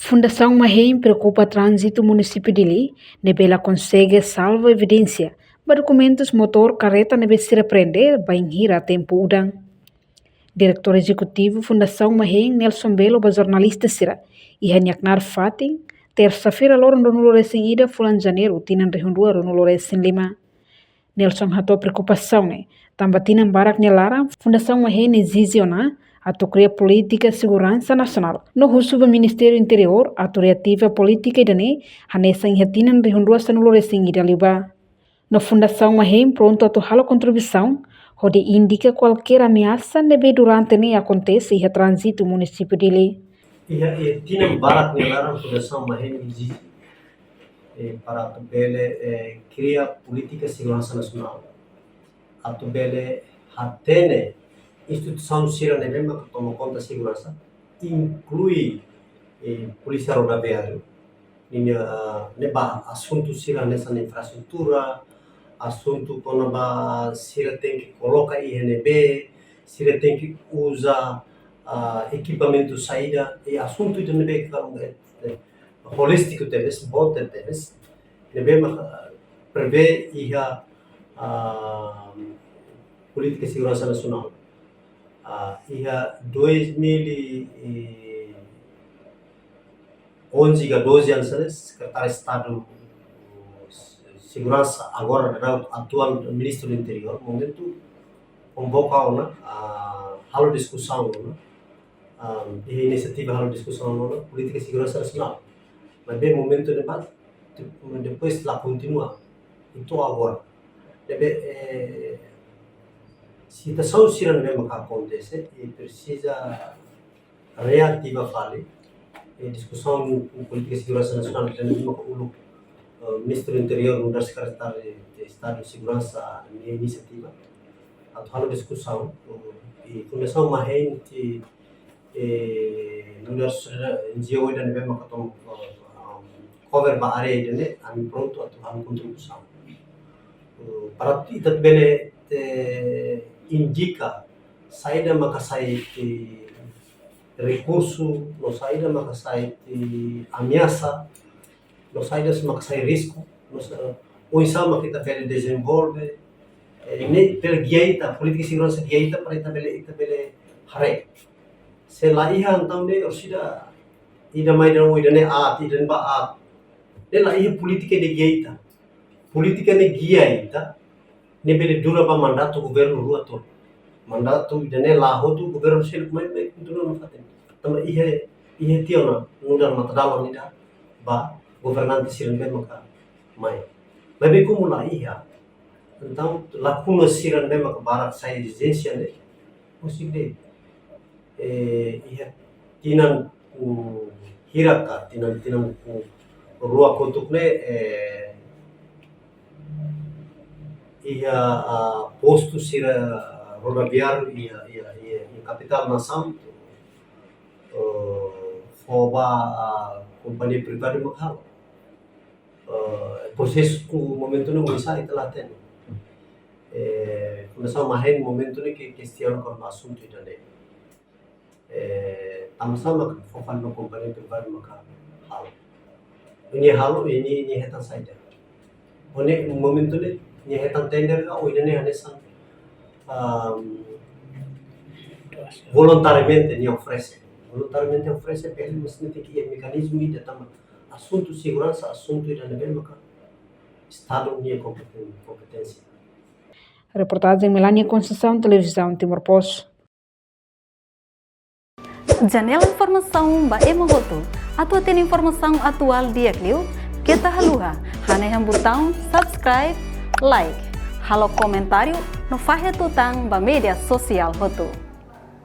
Fundação Mahem preocupa trânsito município de Li, nebela consegue salva evidência, ba documentos motor carreta nebe se repreender bem rir a tempo udang. Diretor Executivo Fundação Mahem Nelson Belo ba jornalista sira, e hanyaknar fating, terça-feira loro no recém ida fulan janeiro tinan rehundua no recém lima. Nelson hatou preocupação né, também tinan barak nelara Fundação Mahem exige atau cria política segurança nacional. No russo do Ministério Interior, a reativa política idane, hanessa inhatinan rehundua sanulo recém ida liba. No Fundação Mahem pronto a halo contribuição, onde indica qualquer ameaça nebe durante ne acontece e trânsito município dele. E tinha barat nelara Fundação Mahem exige para a bele cria política segurança nacional. A bele hatene instituição sira nebe que toma conta da segurança, inclui polícia rodoviária, neba assunto sira nessa infraestrutura, assunto quando ba sira tem que colocar INB, sira tem que usar equipamento saída e assunto itu nebe holístico teves, bote teves, nebe prevê iha política de segurança nacional. Iha 2011 a 12 anos, secretário de Estado Segurança, agora atual ministro do Interior, momento convoca halo discussão, iniciativa halo discussão, política de segurança nacional. Mas bem momento debat, depois lá continua. Itu agora. Situação sira mesmo que acontece e precisa reativa fale discussão política de segurança nacional que o ministro do Interior mudar secretário de Estado de Segurança iniciativa atau discussão e Fundação Mahem te mudar NGO dan mesmo que tom cover ba area dele ami pronto atau contribuição para itu bene indica saída makasai recurso, não saída makasai ameaça, não saída makasai risco, o insama que está desenvolve, nem pela guiaita, política de segurança guiaita para ita bele hare. Se lá ia então de orsida ida mai dan ida ne at ida ba at. De lá ia política de guiaita. Política de guiaita ne bele dura ba mandato governo ruato. Mandato idane laho tu governo sel mai mai kuntuna no faten. Tama ihe tiona nudar matadala nida ba governante siran be maka mai. Babe kumula iha. Então lakuna siran be maka barat sai exigência ne. Musik ihe tinan hiraka tinan rua kontukne ia posto sira rodoviário e capital nação foba companhia privada makal proses momento no bisa ita laten Fundação Mahem momento ni que questiona com assunto idane sama fofan no companhia privada makal hal ini hetan saja one momento ni hetan tender ka o idane hanesan voluntariamente ni oferece pelo mesti que é mecanismo de também assunto segurança assunto da mesma estado ni competência. Reportagem Melania Conceição, televisão Timor-Poste. Janela informação ba emogoto atau tem informação atual dia kliu kita haluha haneham botão subscribe like halo comentário no fahe tutang ba media sosial hotu.